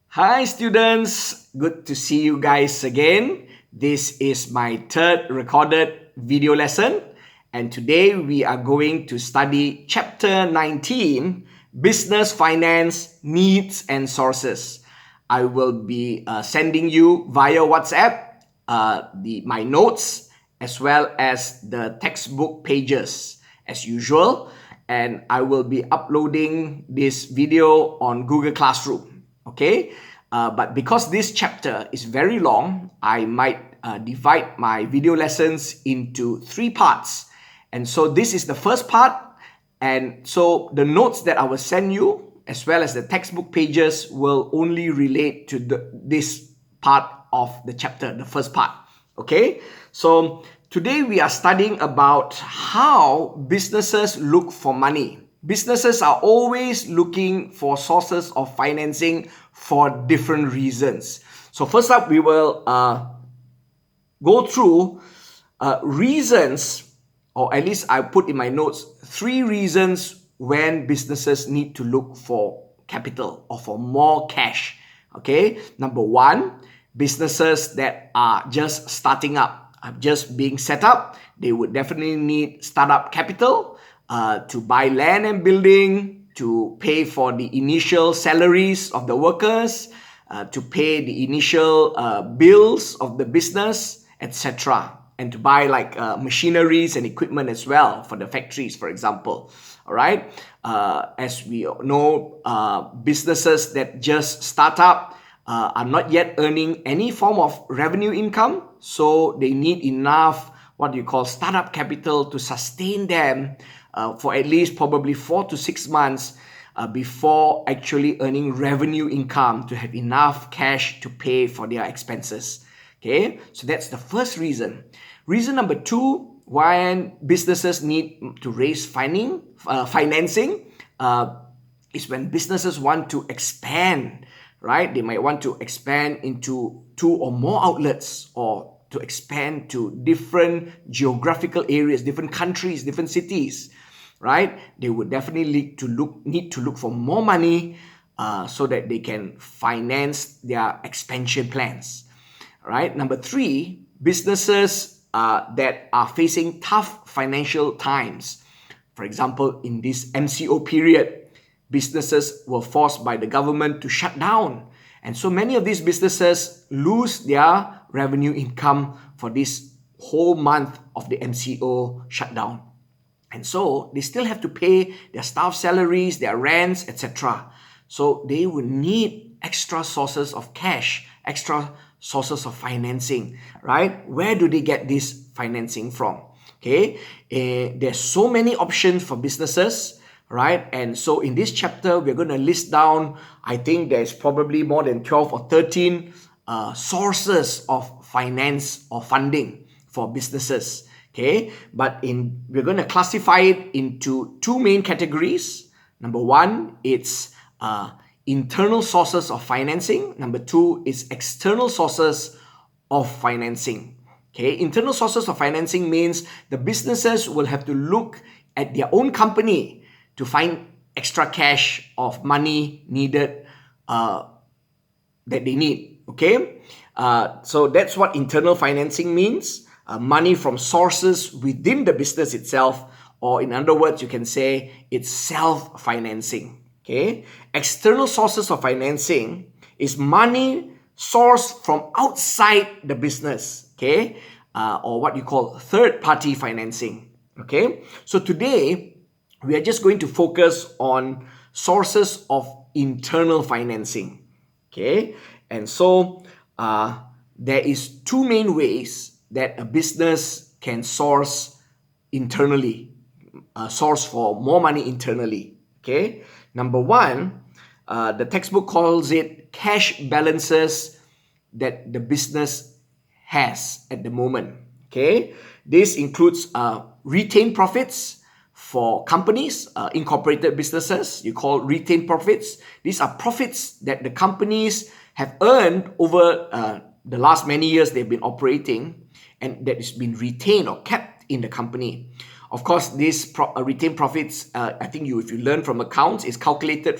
Hi students, good to see you guys again. This is my third recorded video lesson, and today we are going to study Chapter 19, Business Finance Needs and Sources. I will be sending you via WhatsApp my notes as well as the textbook pages as usual, and I will be uploading this video on Google Classroom. Okay, but because this chapter is very long, I might divide my video lessons into 3 parts. And so this is the first part. And so the notes that I will send you, as well as the textbook pages, will only relate to this part of the chapter, the first part. Okay, so today we are studying about how businesses look for money. Businesses are always looking for sources of financing for different reasons. So first up, we will go through reasons, or at least I put in my notes, 3 reasons when businesses need to look for capital or for more cash. Okay, number 1, businesses that are just starting up, are just being set up, they would definitely need startup capital to buy land and building, to pay for the initial salaries of the workers, to pay the initial bills of the business, etc. And to buy like machineries and equipment as well for the factories, for example. All right. As we know, businesses that just start up are not yet earning any form of revenue income. So they need enough, what you call startup capital, to sustain them for at least probably 4 to 6 months before actually earning revenue income, to have enough cash to pay for their expenses. Okay, so that's the first reason. Reason number 2, why businesses need to raise financing is when businesses want to expand, right? They might want to expand into 2 or more outlets, or to expand to different geographical areas, different countries, different cities, right? They would definitely need to look for more money so that they can finance their expansion plans, right? Number 3, businesses that are facing tough financial times. For example, in this MCO period, businesses were forced by the government to shut down. And so many of these businesses lose their revenue income for this whole month of the MCO shutdown. And so they still have to pay their staff salaries, their rents, etc. So they will need extra sources of cash, extra sources of financing, right? Where do they get this financing from? Okay, there's so many options for businesses, right? And so in this chapter, we're going to list down, I think there's probably more than 12 or 13 sources of finance or funding for businesses. Okay, but we're going to classify it into 2 main categories. Number 1, it's internal sources of financing. Number 2 is external sources of financing. Okay, internal sources of financing means the businesses will have to look at their own company to find extra cash of money needed that they need. Okay, so that's what internal financing means. Money from sources within the business itself, or in other words, you can say it's self-financing. Okay, external sources of financing is money sourced from outside the business. Okay, or what you call third-party financing. Okay, so today we are just going to focus on sources of internal financing. Okay, and so there is 2 main ways that a business can source internally, source for more money internally. Okay, number 1, the textbook calls it cash balances that the business has at the moment. Okay, this includes retained profits for companies, incorporated businesses. You call retained profits. These are profits that the companies have earned over the last many years they've been operating, and that has been retained or kept in the company. Of course, these retained profits, I think if you learn from accounts, is calculated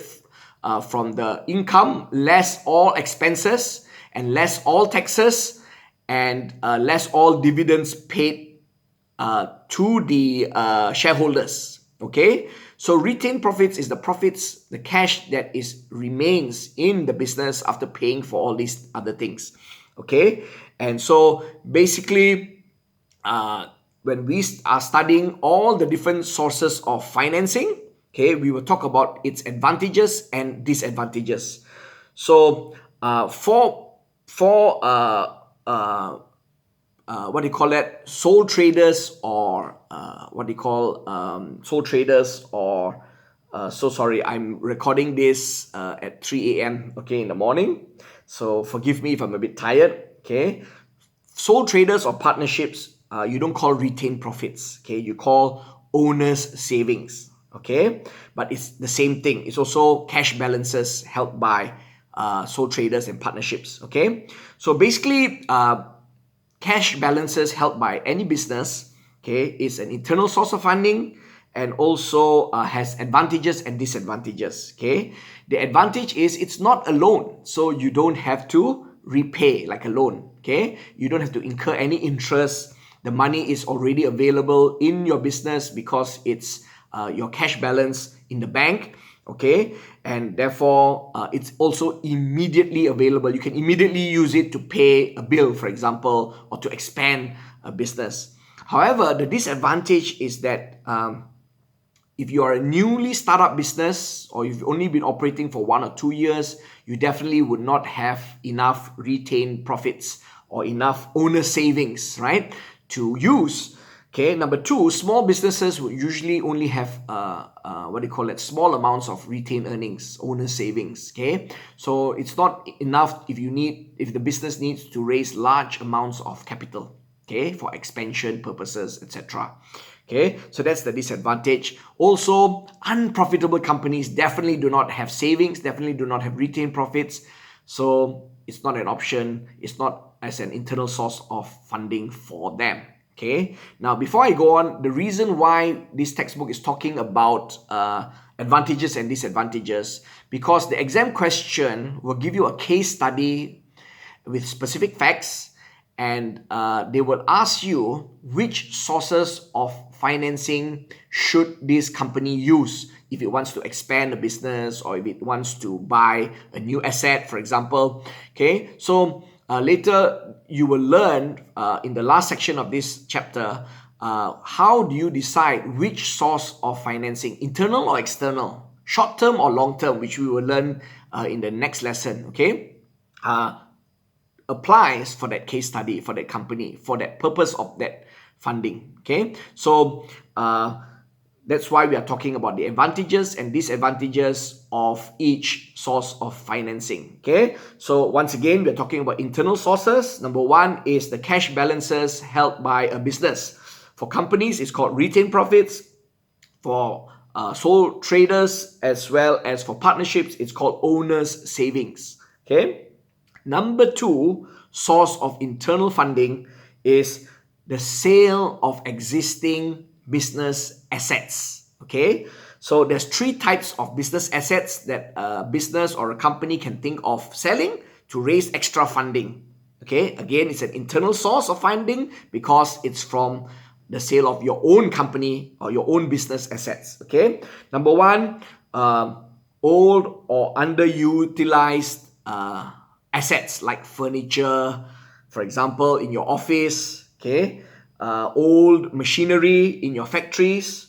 from the income, less all expenses and less all taxes and less all dividends paid to the shareholders. Okay, so retained profits is the profits, the cash that remains in the business after paying for all these other things. Okay, and so basically, when we are studying all the different sources of financing, okay, we will talk about its advantages and disadvantages. So for what do you call that, sole traders, or what do you call sole traders, or so sorry, I'm recording this at 3 a.m. okay, in the morning, so forgive me if I'm a bit tired. Okay, sole traders or partnerships, you don't call retained profits. Okay, you call owners savings. Okay, but it's the same thing. It's also cash balances held by sole traders and partnerships. Okay, so basically cash balances held by any business, okay, is an internal source of funding, and also has advantages and disadvantages. Okay, the advantage is it's not a loan, so you don't have to repay like a loan. Okay, you don't have to incur any interest. The money is already available in your business because it's your cash balance in the bank. Okay, and therefore it's also immediately available. You can immediately use it to pay a bill, for example, or to expand a business. However, the disadvantage is that if you are a newly startup business, or you've only been operating for 1 or 2 years, you definitely would not have enough retained profits or enough owner savings, right, to use. Okay, number two, small businesses would usually only have what do you call it, small amounts of retained earnings, owner savings. Okay, so it's not enough if the business needs to raise large amounts of capital, okay, for expansion purposes, etc. Okay, so that's the disadvantage. Also, unprofitable companies definitely do not have savings, definitely do not have retained profits. So it's not an option. It's not as an internal source of funding for them. Okay, now before I go on, the reason why this textbook is talking about advantages and disadvantages, because the exam question will give you a case study with specific facts, and they will ask you which sources of financing should this company use if it wants to expand a business, or if it wants to buy a new asset, for example. Okay, so later you will learn in the last section of this chapter how do you decide which source of financing, internal or external, short-term or long-term, which we will learn in the next lesson. Okay, applies for that case study, for that company, for that purpose of that funding. Okay, so that's why we are talking about the advantages and disadvantages of each source of financing. Okay, so once again, we're talking about internal sources. Number one is the cash balances held by a business. For companies, it's called retained profits. For sole traders as well as for partnerships, it's called owners savings. Okay, number two source of internal funding is the sale of existing business assets. Okay, so there's three types of business assets that a business or a company can think of selling to raise extra funding. Okay, again, it's an internal source of funding because it's from the sale of your own company or your own business assets. Okay, number one, old or underutilized assets like furniture, for example, in your office. Okay, old machinery in your factories,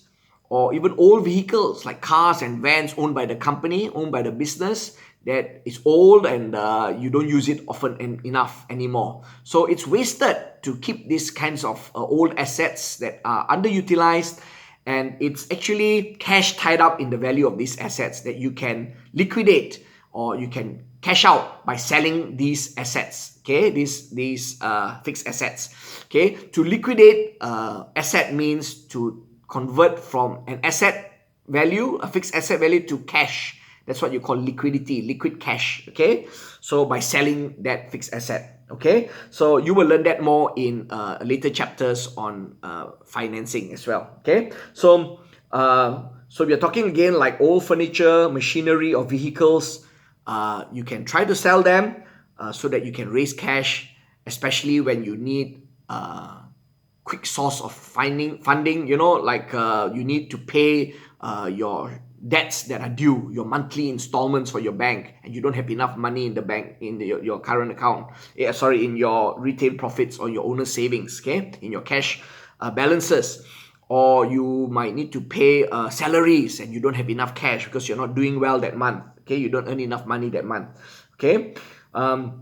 or even old vehicles like cars and vans owned by the company, owned by the business, that is old and you don't use it often enough anymore. So it's wasted to keep these kinds of old assets that are underutilized, and it's actually cash tied up in the value of these assets that you can liquidate, or you can cash out by selling these assets. Okay, these fixed assets. Okay, to liquidate asset means to convert from an asset value, a fixed asset value, to cash. That's what you call liquidity, liquid cash. Okay, so by selling that fixed asset. Okay, so you will learn that more in later chapters on financing as well. Okay, so So we are talking again like old furniture, machinery, or vehicles. You can try to sell them so that you can raise cash, especially when you need quick source of funding. Like you need to pay your debts that are due, your monthly installments for your bank, and you don't have enough money in the bank, in your current account. Sorry, in your retained profits or your owner's savings, okay, in your cash balances. Or you might need to pay salaries and you don't have enough cash because you're not doing well that month. Okay, you don't earn enough money that month. Okay, number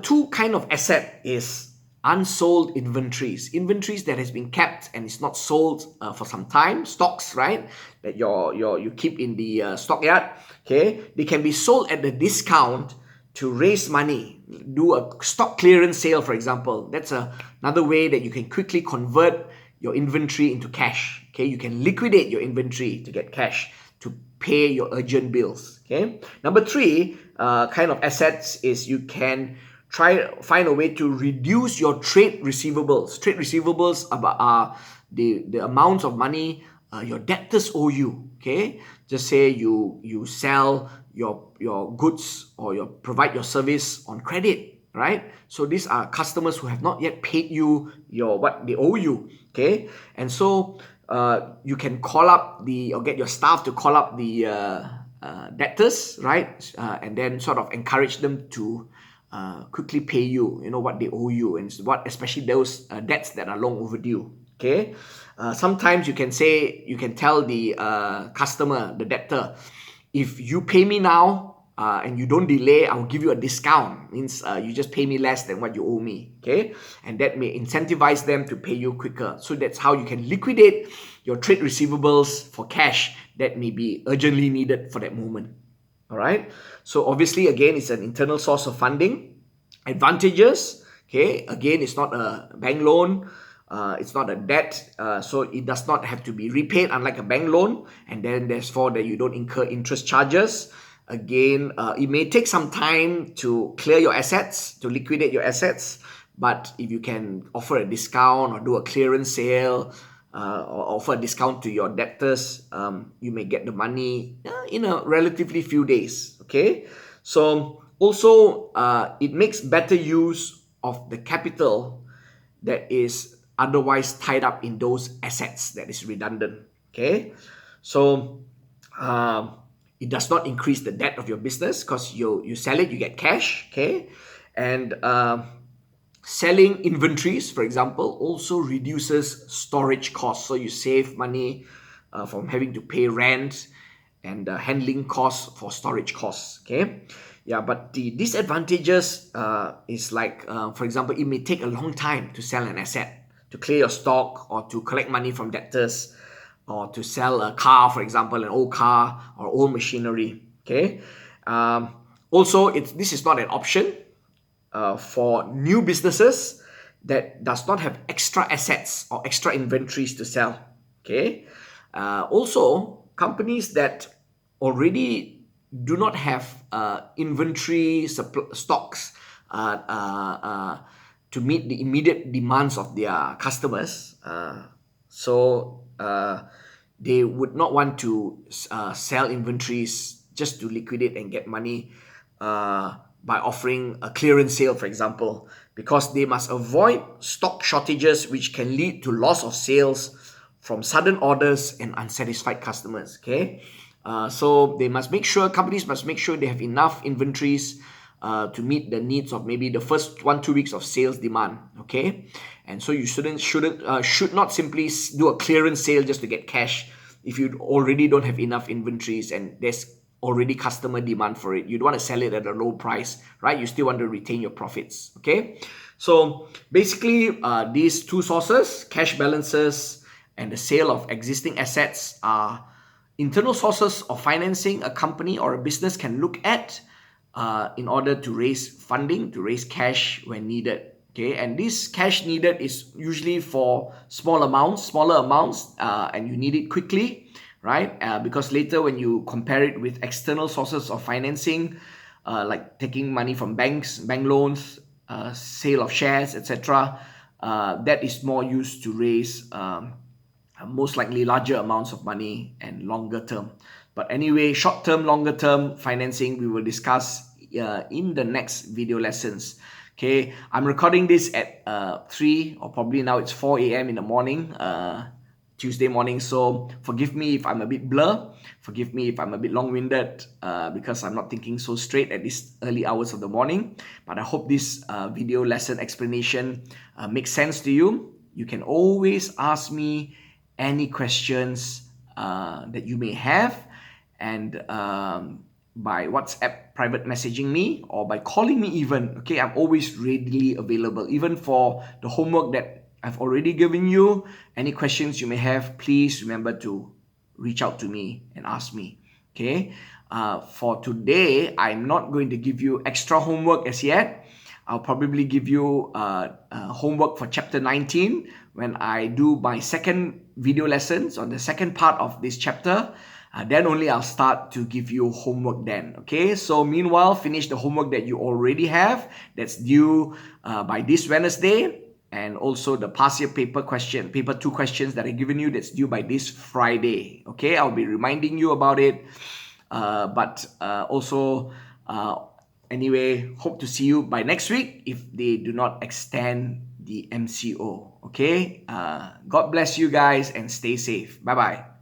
two kind of asset is unsold inventories. Inventories that has been kept and is not sold for some time. Stocks, right? That you keep in the stockyard. Okay, they can be sold at a discount to raise money. Do a stock clearance sale, for example. That's another way that you can quickly convert your inventory into cash. Okay, you can liquidate your inventory to get cash to pay your urgent bills. Okay, number three kind of assets is you can find a way to reduce your trade receivables. Trade receivables are the amounts of money your debtors owe you. Okay, just say you sell your goods or you provide your service on credit, right? So these are customers who have not yet paid you what they owe you. Okay, and so you can call up or get your staff to call up the debtors, right? And then sort of encourage them to quickly pay you, what they owe you, and especially those debts that are long overdue. Okay, sometimes you can tell the customer, the debtor, if you pay me now and you don't delay, I'll give you a discount. Means you just pay me less than what you owe me. Okay, and that may incentivize them to pay you quicker. So that's how you can liquidate your trade receivables for cash that may be urgently needed for that moment. All right. So obviously, again, it's an internal source of funding. Advantages. Okay. Again, it's not a bank loan. It's not a debt, so it does not have to be repaid, unlike a bank loan. And then therefore that you don't incur interest charges. Again, it may take some time to clear your assets, to liquidate your assets. But if you can offer a discount or do a clearance sale, or offer a discount to your debtors, you may get the money in a relatively few days. Okay, so also it makes better use of the capital that is otherwise tied up in those assets that is redundant. Okay, so it does not increase the debt of your business because you sell it, you get cash. Okay, and selling inventories, for example, also reduces storage costs. So you save money from having to pay rent and handling costs for storage costs. Okay, yeah, but the disadvantages is like, for example, it may take a long time to sell an asset, to clear your stock, or to collect money from debtors, or to sell a car, for example, an old car or old machinery. Okay, also this is not an option for new businesses that does not have extra assets or extra inventories to sell. Okay, also companies that already do not have inventory stocks to meet the immediate demands of their customers. They would not want to sell inventories just to liquidate and get money by offering a clearance sale, for example, because they must avoid stock shortages, which can lead to loss of sales from sudden orders and unsatisfied customers. Okay, so companies must make sure they have enough inventories to meet the needs of maybe the first 1-2 weeks of sales demand. Okay, and so you should not simply do a clearance sale just to get cash if you already don't have enough inventories and there's already customer demand for it. You don't want to sell it at a low price, right? You still want to retain your profits. Okay, so basically these two sources, cash balances and the sale of existing assets, are internal sources of financing a company or a business can look at in order to raise funding, to raise cash when needed. Okay, and this cash needed is usually for smaller amounts, and you need it quickly, right? Because later when you compare it with external sources of financing, like taking money from banks, bank loans, sale of shares, etc., that is more used to raise most likely larger amounts of money and longer term. But anyway, short term, longer term financing, we will discuss in the next video lessons. Okay, I'm recording this at 3 or probably now it's 4 a.m. in the morning, Tuesday morning. So forgive me if I'm a bit blur. Forgive me if I'm a bit long-winded because I'm not thinking so straight at these early hours of the morning. But I hope this video lesson explanation makes sense to you. You can always ask me any questions that you may have, and by WhatsApp private messaging me or by calling me even. Okay, I'm always readily available, even for the homework that I've already given you. Any questions you may have, please remember to reach out to me and ask me. Okay, for today, I'm not going to give you extra homework as yet. I'll probably give you homework for chapter 19 when I do my second video lessons on the second part of this chapter. Then only I'll start to give you homework then. Okay, so meanwhile, finish the homework that you already have that's due by this Wednesday, and also the past year paper 2 questions that I've given you that's due by this Friday. Okay, I'll be reminding you about it. But also, anyway, hope to see you by next week if they do not extend the MCO. Okay, God bless you guys and stay safe. Bye bye.